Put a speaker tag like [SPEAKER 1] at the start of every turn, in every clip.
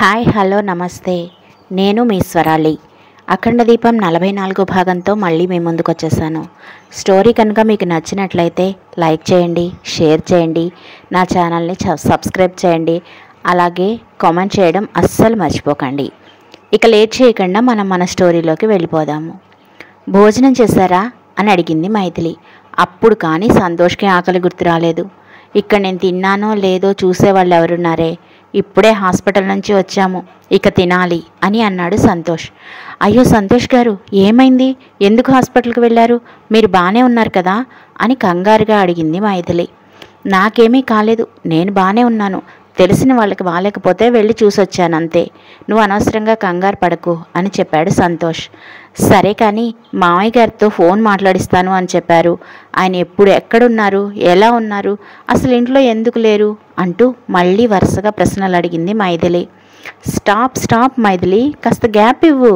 [SPEAKER 1] Hi hello నమస్తే. నేను మీ స్వరాలి. అఖండ దీపం 44 భాగంతో మళ్ళీ మీ ముందుకు వచ్చేసాను. స్టోరీ కనుక మీకు నచ్చినట్లయితే లైక్ చేయండి, షేర్ చేయండి, నా ఛానల్ని సబ్స్క్రైబ్ చేయండి, అలాగే కామెంట్ చేయడం అస్సలు మర్చిపోకండి. ఇక లేట్ చేయకుండా మనం మన స్టోరీలోకి వెళ్ళిపోదాము. భోజనం చేశారా అని అడిగింది మైథిలి. అప్పుడు కానీ సంతోష్కి ఆకలి గుర్తు రాలేదు. ఇక్కడ నేను తిన్నానో లేదో చూసేవాళ్ళు ఎవరున్నారే, ఇప్పుడే హాస్పిటల్ నుంచి వచ్చాము, ఇక తినాలి అని అన్నాడు సంతోష్. అయ్యో సంతోష్ గారు, ఏమైంది? ఎందుకు హాస్పిటల్కి వెళ్ళారు? మీరు బాగానే ఉన్నారు కదా అని కంగారుగా అడిగింది మైథిలి. నాకేమీ కాలేదు, నేను బాగానే ఉన్నాను. తెలిసిన వాళ్ళకి బాగాలేకపోతే వెళ్ళి చూసొచ్చాను అంతే. నువ్వు అనవసరంగా కంగారు పడకు అని చెప్పాడు సంతోష్. సరే కానీ మామయ్య గారితో ఫోన్ మాట్లాడిస్తాను అని చెప్పారు. ఆయన ఎప్పుడు ఎక్కడున్నారు, ఎలా ఉన్నారు, అసలు ఇంట్లో ఎందుకు లేరు అంటూ మళ్ళీ వరుసగా ప్రశ్నలు అడిగింది మైథిలి. స్టాప్ మైథిలి, కాస్త గ్యాప్ ఇవ్వు.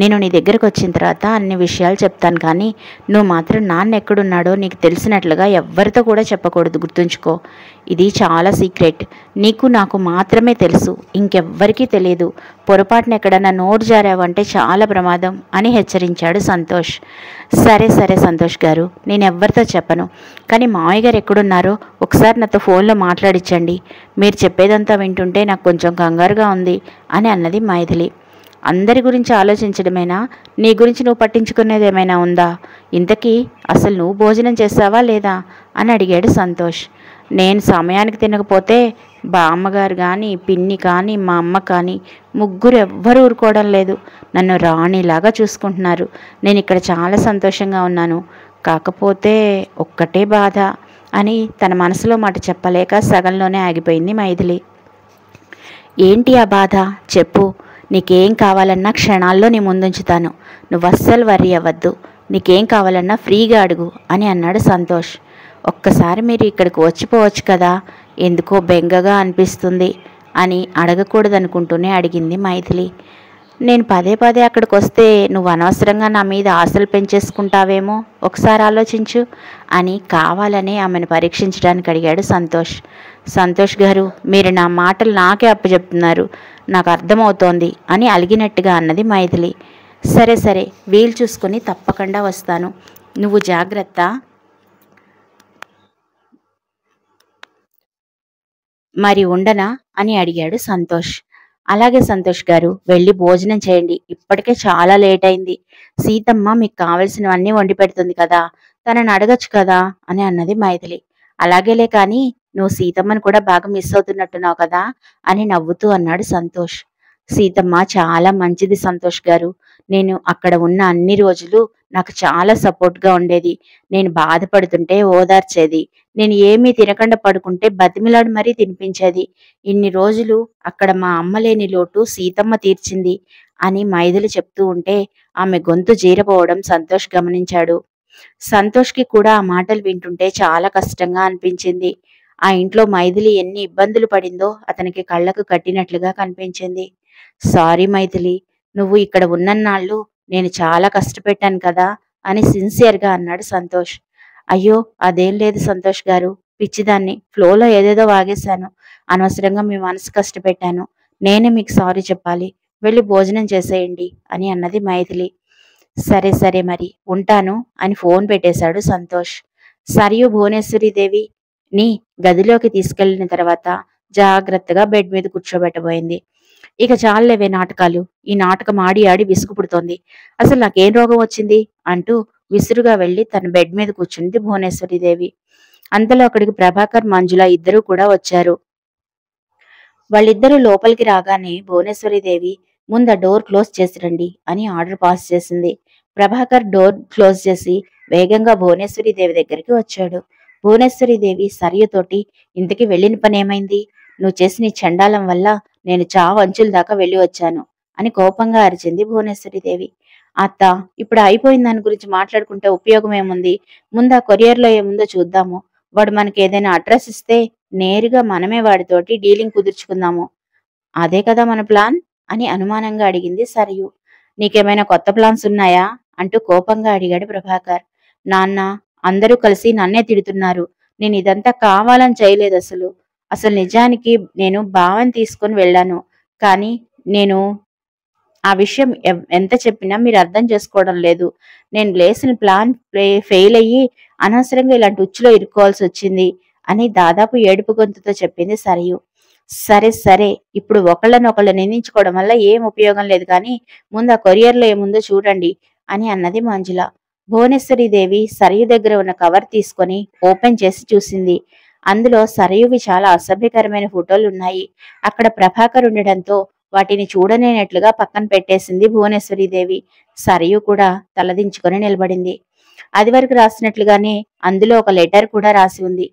[SPEAKER 1] నేను నీ దగ్గరకు వచ్చిన తర్వాత అన్ని విషయాలు చెప్తాను, కానీ నువ్వు మాత్రం నాన్న ఎక్కడున్నాడో నీకు తెలిసినట్లుగా ఎవ్వరితో కూడా చెప్పకూడదు, గుర్తుంచుకో. ఇది చాలా సీక్రెట్, నీకు నాకు మాత్రమే తెలుసు, ఇంకెవ్వరికీ తెలియదు. పొరపాటున ఎక్కడన్నా నోటు జారావంటే చాలా ప్రమాదం అని హెచ్చరించాడు సంతోష్. సరే సంతోష్ గారు, నేను ఎవ్వరితో చెప్పను, కానీ మామయ్య గారు ఎక్కడున్నారో ఒకసారి నాతో ఫోన్లో మాట్లాడించండి. మీరు చెప్పేదంతా వింటుంటే నాకు కొంచెం కంగారుగా ఉంది అని అన్నది మైథిలి. అందరి గురించి ఆలోచించడమేనా, నీ గురించి నువ్వు పట్టించుకునేది ఏమైనా ఉందా? ఇంతకీ అసలు నువ్వు భోజనం చేస్తావా లేదా అని అడిగాడు సంతోష్. నేను సమయానికి తినకపోతే బామ్మగారు కానీ, పిన్ని కానీ, మా అమ్మ కానీ ముగ్గురు ఎవ్వరూ ఊరుకోవడం లేదు. నన్ను రాణిలాగా చూసుకుంటున్నారు. నేను ఇక్కడ చాలా సంతోషంగా ఉన్నాను. కాకపోతే ఒక్కటే బాధ అని తన మనసులో మాట చెప్పలేక సగంలోనే ఆగిపోయింది మైథిలి. ఏంటి ఆ బాధ? చెప్పు. నీకేం కావాలన్నా క్షణాల్లో నీ ముందుంచుతాను. నువ్వు అస్సలు వర్రీ అవ్వద్దు. నీకేం కావాలన్నా ఫ్రీగా అడుగు అని అన్నాడు సంతోష్. ఒక్కసారి మీరు ఇక్కడికి వచ్చిపోవచ్చు కదా, ఎందుకో బెంగగా అనిపిస్తుంది అని అడగకూడదనుకుంటూనే అడిగింది మైథిలి. నేను పదే అక్కడికి వస్తే నువ్వు అనవసరంగా నా మీద ఆశలు పెంచేసుకుంటావేమో, ఒకసారి ఆలోచించు అని కావాలనే ఆమెను పరీక్షించడానికి అడిగాడు సంతోష్. సంతోష్ గారు, మీరు నా మాటలు నాకే అప్పచెప్తున్నారు, నాకు అర్థమవుతోంది అని అలిగినట్టుగా అన్నది మైథిలి. సరే వీలు చూసుకొని తప్పకుండా వస్తాను, నువ్వు జాగ్రత్త. మరి ఉండనా అని అడిగాడు సంతోష్. అలాగే సంతోష్ గారు, వెళ్ళి భోజనం చేయండి, ఇప్పటికే చాలా లేట్ అయింది. సీతమ్మ మీకు కావలసినవన్నీ వండి పెడుతుంది కదా, తనని అడగచ్చు కదా అని అన్నది మైథిలి. అలాగేలే, కానీ నువ్వు సీతమ్మను కూడా బాగా మిస్ అవుతున్నట్టున్నావు కదా అని నవ్వుతూ అన్నాడు సంతోష్. సీతమ్మ చాలా మంచిది సంతోష్ గారు. నేను అక్కడ ఉన్న అన్ని రోజులు నాకు చాలా సపోర్ట్గా ఉండేది. నేను బాధపడుతుంటే ఓదార్చేది. నేను ఏమీ తినకుండా పడుకుంటే బతిమిలాడు మరీ తినిపించేది. ఇన్ని రోజులు అక్కడ మా అమ్మ లేని లోటు సీతమ్మ తీర్చింది అని మైథిలి చెప్తూ ఉంటే ఆమె గొంతు జీరపోవడం సంతోష్ గమనించాడు. సంతోష్కి కూడా ఆ మాటలు వింటుంటే చాలా కష్టంగా అనిపించింది. ఆ ఇంట్లో మైథిలి ఎన్ని ఇబ్బందులు పడిందో అతనికి కళ్ళకు కట్టినట్లుగా కనిపించింది. సారీ మైథిలి, నువ్వు ఇక్కడ ఉన్నన్నాళ్ళు నేను చాలా కష్టపెట్టాను కదా అని సిన్సియర్గా అన్నాడు సంతోష్. అయ్యో అదేం లేదు సంతోష్ గారు, పిచ్చిదాన్ని, ఫ్లోలో ఏదేదో వాగేశాను, అనవసరంగా మీ మనసు కష్టపెట్టాను. నేనే మీకు సారీ చెప్పాలి, వెళ్ళి భోజనం చేసేయండి అని అన్నది మైథిలి. సరే మరి ఉంటాను అని ఫోన్ పెట్టేశాడు సంతోష్. సరియు భువనేశ్వరీదేవి ని గదిలోకి తీసుకెళ్లిన తర్వాత జాగ్రత్తగా బెడ్ మీద కూర్చోబెట్టబోయింది. ఇక చాలులేవే నాటకాలు, ఈ నాటకం ఆడి ఆడి విసుగు పుడుతోంది, అసలు నాకేం రోగం వచ్చింది అంటూ విసురుగా వెళ్లి తన బెడ్ మీద కూర్చుంది భువనేశ్వరీదేవి. అంతలో అక్కడికి ప్రభాకర్, మంజుల ఇద్దరూ కూడా వచ్చారు. వాళ్ళిద్దరూ లోపలికి రాగానే భువనేశ్వరీదేవి, ముందు డోర్ క్లోజ్ చేసి రండి అని ఆర్డర్ పాస్ చేసింది. ప్రభాకర్ డోర్ క్లోజ్ చేసి వేగంగా భువనేశ్వరీదేవి దగ్గరికి వచ్చాడు. భువనేశ్వరీదేవి సరియతోటి, ఇంతకీ వెళ్ళిన పని ఏమైంది? నువ్వు చేసిన ఈ చండాలం వల్ల నేను చావు అంచుల దాకా వెళ్ళి వచ్చాను అని కోపంగా అరిచింది భువనేశ్వరీదేవి. అత్త, ఇప్పుడు అయిపోయిన దాని గురించి మాట్లాడుకుంటే ఉపయోగం ఏముంది? ముందు ఆ కొరియర్లో ఏముందో చూద్దాము. వాడు మనకి ఏదైనా అడ్రస్ ఇస్తే నేరుగా మనమే వాడితోటి డీలింగ్ కుదుర్చుకుందాము. అదే కదా మన ప్లాన్ అని అనుమానంగా అడిగింది సరియు. నీకేమైనా కొత్త ప్లాన్స్ ఉన్నాయా అంటూ కోపంగా అడిగాడు ప్రభాకర్. నాన్న, అందరూ కలిసి నన్నే తిడుతున్నారు. నేను ఇదంతా కావాలని చేయలేదు. అసలు నిజానికి నేను బావని తీసుకొని వెళ్ళాను. కానీ నేను ఆ విషయం ఎంత చెప్పినా మీరు అర్థం చేసుకోవడం లేదు. నేను వేసిన ప్లాన్ ఫెయిల్ అయ్యి అనవసరంగా ఇలాంటి ఉచ్చులో ఇరుక్కోవాల్సి వచ్చింది అని దాదాపు ఏడుపు గొంతుతో చెప్పింది సరియు. సరే సరే, ఇప్పుడు ఒకళ్ళనొకళ్ళు నిందించుకోవడం వల్ల ఏం ఉపయోగం లేదు కానీ ముందు ఆ కొరియర్లో ఏముందో చూడండి అని అన్నది మంజుల. భువనేశ్వరీదేవి సరియు దగ్గర ఉన్న కవర్ తీసుకొని ఓపెన్ చేసి చూసింది. అందులో సరయువి చాలా అసభ్యకరమైన ఫోటోలున్నాయి. అక్కడ ప్రభాకర్ ఉండడంతో వాటిని చూడలేనట్లుగా పక్కన పెట్టేసింది భువనేశ్వరీదేవి. సరయు కూడా తలదించుకొని నిలబడింది. అది వరకు రాసినట్లుగానే అందులో ఒక లెటర్ కూడా రాసి ఉంది.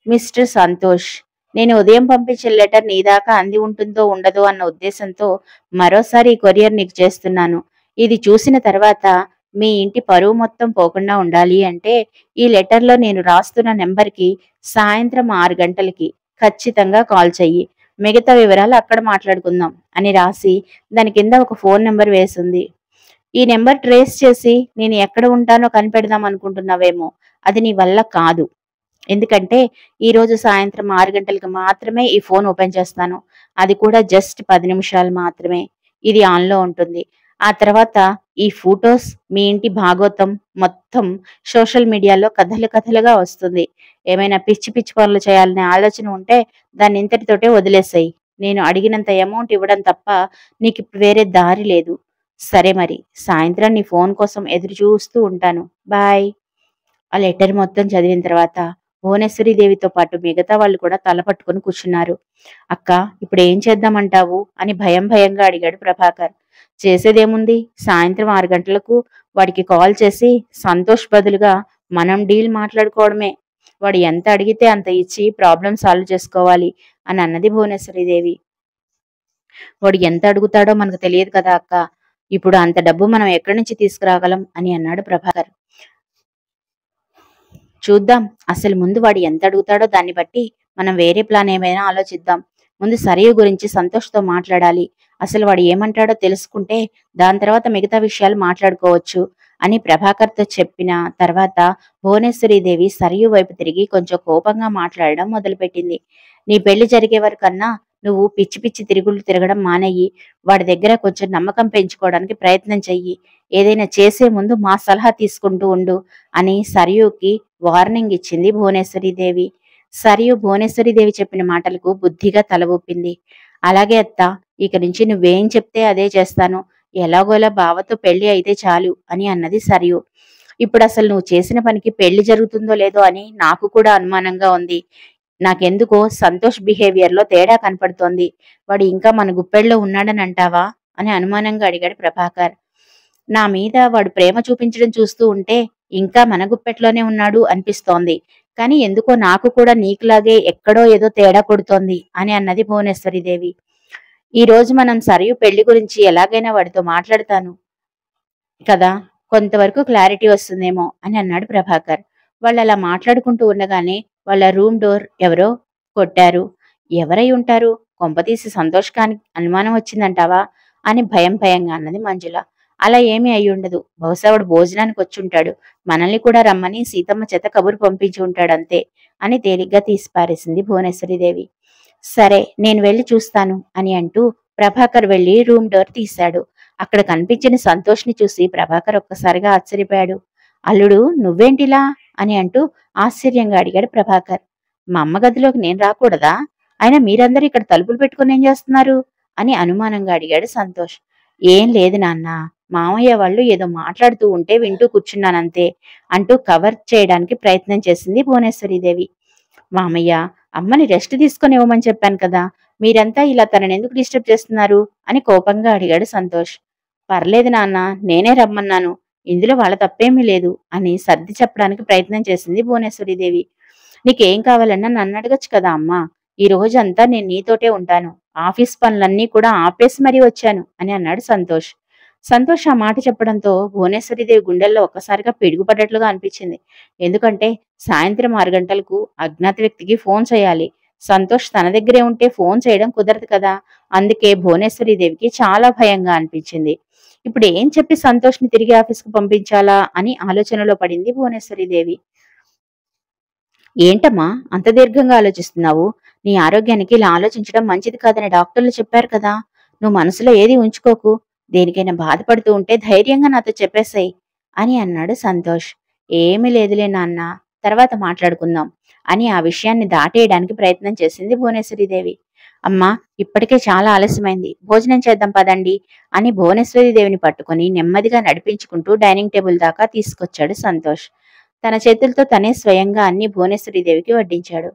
[SPEAKER 1] మిస్టర్ సంతోష్, నేను ఉదయం పంపించిన లెటర్ నీ దాకా అంది ఉంటుందో ఉండదో అన్న ఉద్దేశంతో మరోసారి ఈ కొరియర్ నీకు చేస్తున్నాను. ఇది చూసిన తర్వాత మీ ఇంటి పరువు మొత్తం పోకుండా ఉండాలి అంటే ఈ లెటర్లో నేను రాస్తున్న నెంబర్కి సాయంత్రం 6 గంటలకి ఖచ్చితంగా కాల్ చెయ్యి. మిగతా వివరాలు అక్కడ మాట్లాడుకుందాం అని రాసి దాని కింద ఒక ఫోన్ నెంబర్ వేసింది. ఈ నెంబర్ ట్రేస్ చేసి నేను ఎక్కడ ఉంటానో కనిపెడదాం అనుకుంటున్నావేమో, అది నీ వల్ల కాదు. ఎందుకంటే ఈరోజు సాయంత్రం 6 గంటలకు మాత్రమే ఈ ఫోన్ ఓపెన్ చేస్తాను. అది కూడా జస్ట్ 10 నిమిషాలు మాత్రమే ఇది ఆన్లో ఉంటుంది. ఆ తర్వాత ఈ ఫొటోస్, మీ ఇంటి భాగోతం మొత్తం సోషల్ మీడియాలో కథలు కథలుగా వస్తుంది. ఏమైనా పిచ్చి పిచ్చి పనులు చేయాలనే ఆలోచన ఉంటే దాన్ని ఇంతటితోటే వదిలేసాయి. నేను అడిగినంత అమౌంట్ ఇవ్వడం తప్ప నీకు వేరే దారి లేదు. సరే మరి, సాయంత్రం నీ ఫోన్ కోసం ఎదురు చూస్తూ ఉంటాను. బాయ్. ఆ లెటర్ మొత్తం చదివిన తర్వాత భువనేశ్వరీదేవితో పాటు మిగతా వాళ్ళు కూడా తల పట్టుకుని కూర్చున్నారు. అక్క, ఇప్పుడు ఏం చేద్దామంటావు అని భయంగా అడిగాడు ప్రభాకర్. చేసేదేముంది, సాయంత్రం 6 గంటలకు వాడికి కాల్ చేసి సంతోష్ బదులుగా మనం డీల్ మాట్లాడుకోవడమే. వాడు ఎంత అడిగితే అంత ఇచ్చి ప్రాబ్లం సాల్వ్ చేసుకోవాలి అని అన్నది భువనేశ్వరీదేవి. వాడు ఎంత అడుగుతాడో మనకు తెలియదు కదా అక్క. ఇప్పుడు అంత డబ్బు మనం ఎక్కడి నుంచి తీసుకురాగలం అని అన్నాడు ప్రభాకర్. చూద్దాం, అసలు ముందు వాడు ఎంత అడుగుతాడో దాన్ని బట్టి మనం వేరే ప్లాన్ ఏమైనా ఆలోచిద్దాం. ముందు సరియు గురించి సంతోష్తో మాట్లాడాలి. అసలు వాడు ఏమంటాడో తెలుసుకుంటే దాని తర్వాత మిగతా విషయాలు మాట్లాడుకోవచ్చు అని ప్రభాకర్తో చెప్పిన తర్వాత భువనేశ్వరీదేవి సరియు వైపు తిరిగి కొంచెం కోపంగా మాట్లాడడం మొదలుపెట్టింది. నీ పెళ్లి జరిగే వరకన్నా నువ్వు పిచ్చి పిచ్చి తిరుగులు తిరగడం మానేయి. వాడి దగ్గర కొంచెం నమ్మకం పెంచుకోవడానికి ప్రయత్నం చెయ్యి. ఏదైనా చేసే ముందు మా సలహా తీసుకుంటూ ఉండు అని సరయుకి వార్నింగ్ ఇచ్చింది భువనేశ్వరీదేవి. సరియు భువనేశ్వరీదేవి చెప్పిన మాటలకు బుద్ధిగా తల ఊపింది. అలాగే అత్త, ఇక నుంచి నువ్వేం చెప్తే అదే చేస్తాను. ఎలాగోలా బావతో పెళ్లి అయితే చాలు అని అన్నది సరియు. ఇప్పుడు అసలు నువ్వు చేసిన పనికి పెళ్లి జరుగుతుందో లేదో అని నాకు కూడా అనుమానంగా ఉంది. నాకెందుకో సంతోష్ బిహేవియర్లో తేడా కనపడుతోంది. వాడు ఇంకా మన గుప్పెళ్ళలో ఉన్నాడని అంటావా అని అనుమానంగా అడిగాడు ప్రభాకర్. నా మీద వాడు ప్రేమ చూపించడం చూస్తూ ఉంటే ఇంకా మన గుప్పెట్లోనే ఉన్నాడు అనిపిస్తోంది. కానీ ఎందుకో నాకు కూడా నీకులాగే ఎక్కడో ఏదో తేడా కొడుతోంది అని అన్నది భువనేశ్వరీదేవి. ఈ రోజు మనం సరియు పెళ్లి గురించి ఎలాగైనా వాడితో మాట్లాడతాను కదా, కొంతవరకు క్లారిటీ వస్తుందేమో అని అన్నాడు ప్రభాకర్. వాళ్ళు అలా మాట్లాడుకుంటూ ఉండగానే వాళ్ళ రూమ్ డోర్ ఎవరో కొట్టారు. ఎవరై ఉంటారు? కొంపతీసి సంతోష్ కాని అనుమానం వచ్చిందంటావా అని భయంగా అన్నది మంజుల. అలా ఏమీ అయి ఉండదు. బహుశా వాడు భోజనానికి వచ్చుంటాడు. మనల్ని కూడా రమ్మని సీతమ్మ చేత కబురు పంపించి ఉంటాడంతే అని తేలిగ్గా తీసిపారేసింది భువనేశ్వరీదేవి. సరే, నేను వెళ్ళి చూస్తాను అని అంటూ ప్రభాకర్ వెళ్లి రూమ్ డోర్ తీశాడు. అక్కడ కనిపించిన సంతోష్ని చూసి ప్రభాకర్ ఒక్కసారిగా ఆశ్చర్యపోయాడు. అల్లుడు, నువ్వేంటిలా అని అంటూ ఆశ్చర్యంగా అడిగాడు ప్రభాకర్. మా అమ్మ గదిలోకి నేను రాకూడదా? అయినా మీరందరూ ఇక్కడ తలుపులు పెట్టుకుని ఏం చేస్తున్నారు అని అనుమానంగా అడిగాడు సంతోష్. ఏం లేదు నాన్న, మామయ్య వాళ్ళు ఏదో మాట్లాడుతూ ఉంటే వింటూ కూర్చున్నానంతే అంటూ కవర్ చేయడానికి ప్రయత్నం చేసింది భువనేశ్వరీదేవి. మామయ్య, అమ్మని రెస్ట్ తీసుకొని ఇవ్వమని చెప్పాను కదా, మీరంతా ఇలా తనని ఎందుకు డిస్టర్బ్ చేస్తున్నారు అని కోపంగా అడిగాడు సంతోష్. పర్లేదు నాన్న, నేనే రమ్మన్నాను, ఇందులో వాళ్ళ తప్పేమీ లేదు అని సర్ది చెప్పడానికి ప్రయత్నం చేసింది భువనేశ్వరీదేవి. నీకేం కావాలన్నా నన్ను అడగచ్చు కదా అమ్మా. ఈ రోజంతా నేను నీతోటే ఉంటాను. ఆఫీస్ పనులన్నీ కూడా ఆపేసి మరీ వచ్చాను అని అన్నాడు సంతోష్. సంతోష్ ఆ మాట చెప్పడంతో భువనేశ్వరీదేవి గుండెల్లో ఒక్కసారిగా పిడుగుపడ్డట్లుగా అనిపించింది. ఎందుకంటే సాయంత్రం 6 గంటలకు అజ్ఞాత వ్యక్తికి ఫోన్ చేయాలి. సంతోష్ తన దగ్గరే ఉంటే ఫోన్ చేయడం కుదరదు కదా. అందుకే భువనేశ్వరీదేవికి చాలా భయంగా అనిపించింది. ఇప్పుడు ఏం చెప్పి సంతోష్ని తిరిగి ఆఫీస్కు పంపించాలా అని ఆలోచనలో పడింది భువనేశ్వరీదేవి. ఏంటమ్మా అంత దీర్ఘంగా ఆలోచిస్తున్నావు? నీ ఆరోగ్యానికి ఇలా ఆలోచించడం మంచిది కాదని డాక్టర్లు చెప్పారు కదా. నువ్వు మనసులో ఏది ఉంచుకోకు. దేనికైనా బాధపడుతూ ఉంటే ధైర్యంగా నాతో చెప్పేసేయ్ అని అన్నాడు సంతోష్. ఏమీ లేదులే నాన్న, తర్వాత మాట్లాడుకుందాం అని ఆ విషయాన్ని దాటేయడానికి ప్రయత్నం చేసింది భువనేశ్వరీదేవి. అమ్మా, ఇప్పటికే చాలా ఆలస్యమైంది, భోజనం చేద్దాం పదండి అని భువనేశ్వరీదేవిని పట్టుకుని నెమ్మదిగా నడిపించుకుంటూ డైనింగ్ టేబుల్ దాకా తీసుకొచ్చాడు సంతోష్. తన చేతులతో తనే స్వయంగా అన్ని భువనేశ్వరీదేవికి వడ్డించాడు.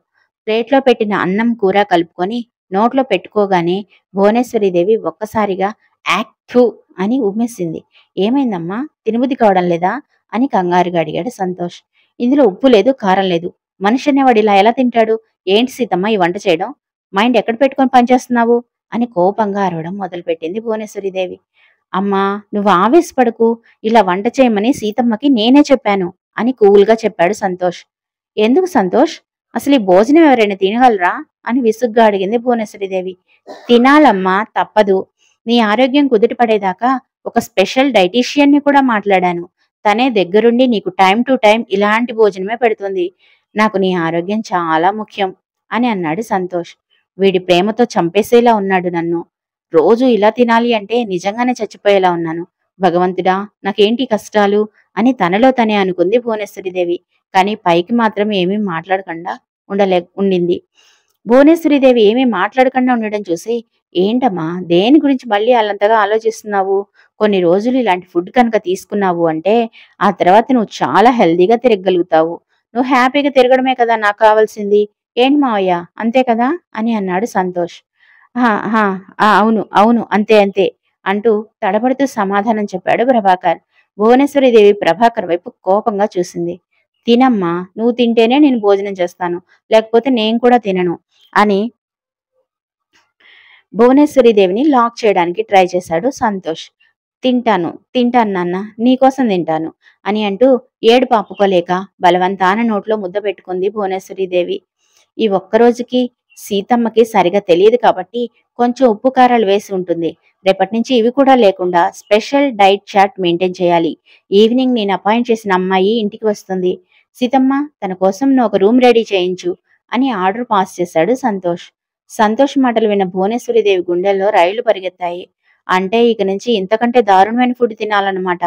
[SPEAKER 1] ప్లేట్లో పెట్టిన అన్నం కూర కలుపుకొని నోట్లో పెట్టుకోగానే భువనేశ్వరీదేవి ఒక్కసారిగా యాక్థూ అని ఉమ్మేసింది. ఏమైందమ్మా, తినబుద్ధి కావడం లేదా అని కంగారుగా అడిగాడు సంతోష్. ఇందులో ఉప్పు లేదు, కారం లేదు. మనిషి అనేవాడు ఇలా ఎలా తింటాడు? ఏంటి సీతమ్మ ఈ వంట చేయడం? మైండ్ ఎక్కడ పెట్టుకొని పనిచేస్తున్నావు అని కోపంగా అరవడం మొదలుపెట్టింది భువనేశ్వరీదేవి. అమ్మా, నువ్వు ఆవేశపడకు. ఇలా వంట చేయమని సీతమ్మకి నేనే చెప్పాను అని కూల్గా చెప్పాడు సంతోష్. ఎందుకు సంతోష్? అసలు ఈ భోజనం ఎవరైనా తినగలరా అని విసుగ్గా అడిగింది భువనేశ్వరీదేవి. తినాలమ్మా, తప్పదు. నీ ఆరోగ్యం కుదుటపడేదాకా ఒక స్పెషల్ డైటీషియన్ని కూడా మాట్లాడాను. తనే దగ్గరుండి నీకు టైం టు టైం ఇలాంటి భోజనమే పెడుతుంది. నాకు నీ ఆరోగ్యం చాలా ముఖ్యం అని అన్నాడు సంతోష్. వీడి ప్రేమతో చంపేసేలా ఉన్నాడు నన్ను. రోజు ఇలా తినాలి అంటే నిజంగానే చచ్చిపోయేలా ఉన్నాను. భగవంతుడా, నాకేంటి కష్టాలు అని తనలో తనే అనుకుంది భువనేశ్వరీదేవి. కానీ పైకి మాత్రం ఏమీ మాట్లాడకుండా ఉండింది. భువనేశ్వరీదేవి ఏమీ మాట్లాడకుండా ఉండడం చూసి, ఏంటమ్మా, దేని గురించి మళ్ళీ అల్లంతగా ఆలోచిస్తున్నావు? కొన్ని రోజులు ఇలాంటి ఫుడ్ కనుక తీసుకున్నావు అంటే ఆ తర్వాత నువ్వు చాలా హెల్దీగా తిరగగలుగుతావు. నువ్వు హ్యాపీగా తిరగడమే కదా నాకు కావాల్సింది. ఏంటి మావయ్య, అంతే కదా అని అన్నాడు సంతోష్. "హా, హా, అవును అవును, అంతే అంతే" అంటూ తడబడుతూ సమాధానం చెప్పాడు ప్రభాకర్. భువనేశ్వరీదేవి ప్రభాకర్ వైపు కోపంగా చూసింది. తినమ్మా, నువ్వు తింటేనే నేను భోజనం చేస్తాను, లేకపోతే నేను కూడా తినను అని భువనేశ్వరీదేవిని లాక్ చేయడానికి ట్రై చేశాడు సంతోష్. తింటాను తింటాను నాన్న, నీకోసం తింటాను అని అంటూ ఏడుపు ఆపుకోలేక బలవంతాన నోట్లో ముద్ద పెట్టుకుంది భువనేశ్వరీదేవి. ఈ ఒక్కరోజుకి సీతమ్మకి సరిగా తెలియదు కాబట్టి కొంచెం ఉప్పు కారాలు వేసి ఉంటుంది. రేపటి నుంచి ఇవి కూడా లేకుండా స్పెషల్ డైట్ చార్ట్ మెయింటైన్ చేయాలి. ఈవినింగ్ నేను అపాయింట్ చేసిన అమ్మాయి ఇంటికి వస్తుంది. సీతమ్మ, తన కోసం నువ్వు ఒక రూమ్ రెడీ చేయించు అని ఆర్డర్ పాస్ చేశాడు సంతోష్. సంతోష్ మాటలు విన్న భువనేశ్వరీదేవి గుండెల్లో రైళ్లు పరిగెత్తాయి. అంటే ఇక నుంచి ఇంతకంటే దారుణమైన ఫుడ్ తినాలన్నమాట.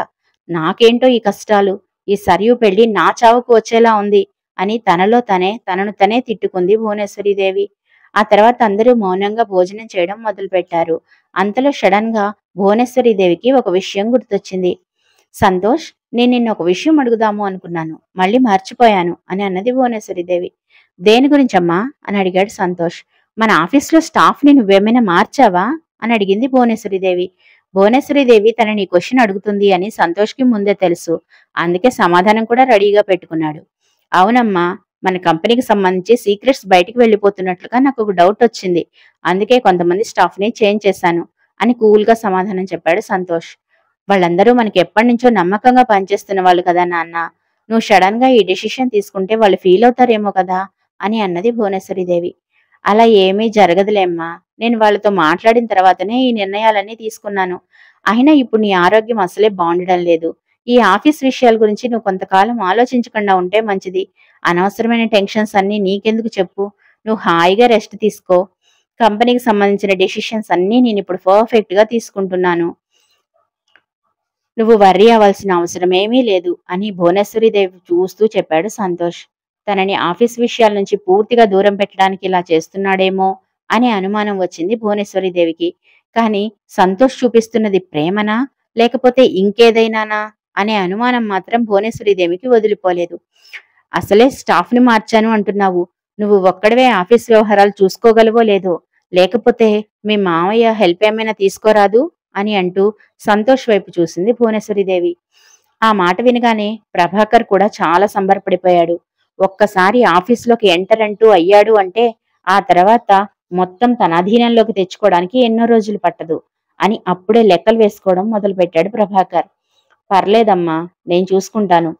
[SPEAKER 1] నాకేంటో ఈ కష్టాలు, ఈ సరియు పెళ్లి నా చావుకు వచ్చేలా ఉంది అని తనను తనే తిట్టుకుంది భువనేశ్వరీదేవి. ఆ తర్వాత అందరూ మౌనంగా భోజనం చేయడం మొదలుపెట్టారు. అంతలో సడన్ గా భువనేశ్వరీదేవికి ఒక విషయం గుర్తొచ్చింది. సంతోష్, నేను నిన్న ఒక విషయం అడుగుదాము అనుకున్నాను, మళ్ళీ మర్చిపోయాను అని అన్నది భువనేశ్వరీదేవి. దేని గురించమ్మా అని అడిగాడు సంతోష్. మన ఆఫీస్లో స్టాఫ్ ని నువ్వేమైనా మార్చావా అని అడిగింది భువనేశ్వరీదేవి. భువనేశ్వరీదేవి తనని ఈ క్వశ్చన్ అడుగుతుంది అని సంతోష్కి ముందే తెలుసు. అందుకే సమాధానం కూడా రెడీగా పెట్టుకున్నాడు. అవునమ్మా, మన కంపెనీకి సంబంధించి సీక్రెట్స్ బయటికి వెళ్ళిపోతున్నట్లుగా నాకు ఒక డౌట్ వచ్చింది. అందుకే కొంతమంది స్టాఫ్ ని చేంజ్ చేశాను అని కూల్గా సమాధానం చెప్పాడు సంతోష్. వాళ్ళందరూ మనకి ఎప్పటి నుంచో నమ్మకంగా పనిచేస్తున్న వాళ్ళు కదా నాన్న. నువ్వు సడన్ గా ఈ డెసిషన్ తీసుకుంటే వాళ్ళు ఫీల్ అవుతారేమో కదా అని అన్నది భువనేశ్వరీదేవి. అలా ఏమీ జరగదులేమ్మా. నేను వాళ్ళతో మాట్లాడిన తర్వాతనే ఈ నిర్ణయాలన్నీ తీసుకున్నాను. అయినా ఇప్పుడు నీ ఆరోగ్యం అసలే బాగుండడం లేదు. ఈ ఆఫీస్ విషయాల గురించి నువ్వు కొంతకాలం ఆలోచించకుండా ఉంటే మంచిది. అనవసరమైన టెన్షన్స్ అన్నీ నీకెందుకు చెప్పు. నువ్వు హాయిగా రెస్ట్ తీసుకో. కంపెనీకి సంబంధించిన డెసిషన్స్ అన్నీ నేను ఇప్పుడు పర్ఫెక్ట్ గా తీసుకుంటున్నాను. నువ్వు వర్రీ అవ్వాల్సిన అవసరం ఏమీ లేదు అని భువనేశ్వరీదేవి చూస్తూ చెప్పాడు సంతోష్. తనని ఆఫీస్ విషయాల నుంచి పూర్తిగా దూరం పెట్టడానికి ఇలా చేస్తున్నాడేమో అనే అనుమానం వచ్చింది భువనేశ్వరీదేవికి. కానీ సంతోష్ చూపిస్తున్నది ప్రేమనా లేకపోతే ఇంకేదైనానా అనే అనుమానం మాత్రం భువనేశ్వరీదేవికి వదిలిపోలేదు. అసలే స్టాఫ్ ని మార్చాను అంటున్నావు. నువ్వు ఒక్కడవే ఆఫీస్ వ్యవహారాలు చూసుకోగలవో లేదో, లేకపోతే మీ మామయ్య హెల్ప్ ఏమైనా తీసుకోరాదు అని అంటూ సంతోష్ వైపు చూసింది భువనేశ్వరీదేవి. ఆ మాట వినగానే ప్రభాకర్ కూడా చాలా సంబరపడిపోయాడు. ఒక్కసారి ఆఫీసులోకి ఎంటర్ అంటూ అయ్యాడు అంటే ఆ తర్వాత మొత్తం తన అధీనంలోకి తెచ్చుకోవడానికి ఎన్నో రోజులు పట్టదు అని అప్పుడే లెక్కలు వేసుకోవడం మొదలుపెట్టాడు ప్రభాకర్. పర్లేదమ్మా, నేను చూసుకుంటాను.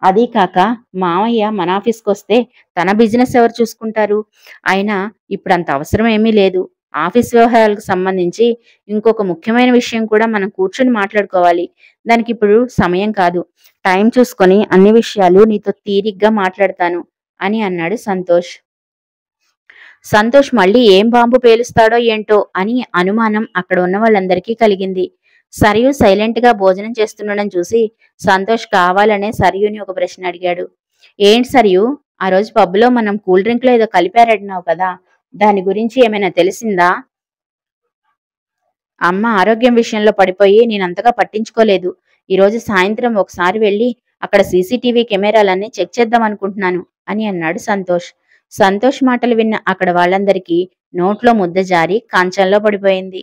[SPEAKER 1] అదీ కాక మామయ్య మన ఆఫీస్కి వస్తే తన బిజినెస్ ఎవరు చూసుకుంటారు? అయినా ఇప్పుడు అంత అవసరం ఏమీ లేదు. ఆఫీస్ వ్యవహారాలకు సంబంధించి ఇంకొక ముఖ్యమైన విషయం కూడా మనం కూర్చొని మాట్లాడుకోవాలి. దానికి ఇప్పుడు సమయం కాదు. టైం చూసుకొని అన్ని విషయాలు నీతో తీరిగ్గా మాట్లాడతాను అని అన్నాడు సంతోష్. సంతోష్ మళ్ళీ ఏం బాంబు పేలుస్తాడో ఏంటో అని అనుమానం అక్కడ ఉన్న వాళ్ళందరికీ కలిగింది. సరియు సైలెంట్ గా భోజనం చేస్తుండడం చూసి సంతోష్ కావాలనే సరియుని ఒక ప్రశ్న అడిగాడు. ఏంటి సరియు, ఆ రోజు పబ్లో మనం కూల్ డ్రింక్ లో ఏదో కలిపారన్నావు కదా, దాని గురించి ఏమైనా తెలిసిందా? అమ్మ ఆరోగ్యం విషయంలో పడిపోయి నేనంతగా పట్టించుకోలేదు. ఈరోజు సాయంత్రం ఒకసారి వెళ్ళి అక్కడ సీసీటీవీ కెమెరాలన్నీ చెక్ చేద్దాం అనుకుంటున్నాను అని అన్నాడు సంతోష్. సంతోష్ మాటలు విన్న అక్కడ వాళ్ళందరికీ నోట్లో ముద్ద జారి కంచంలో పడిపోయింది.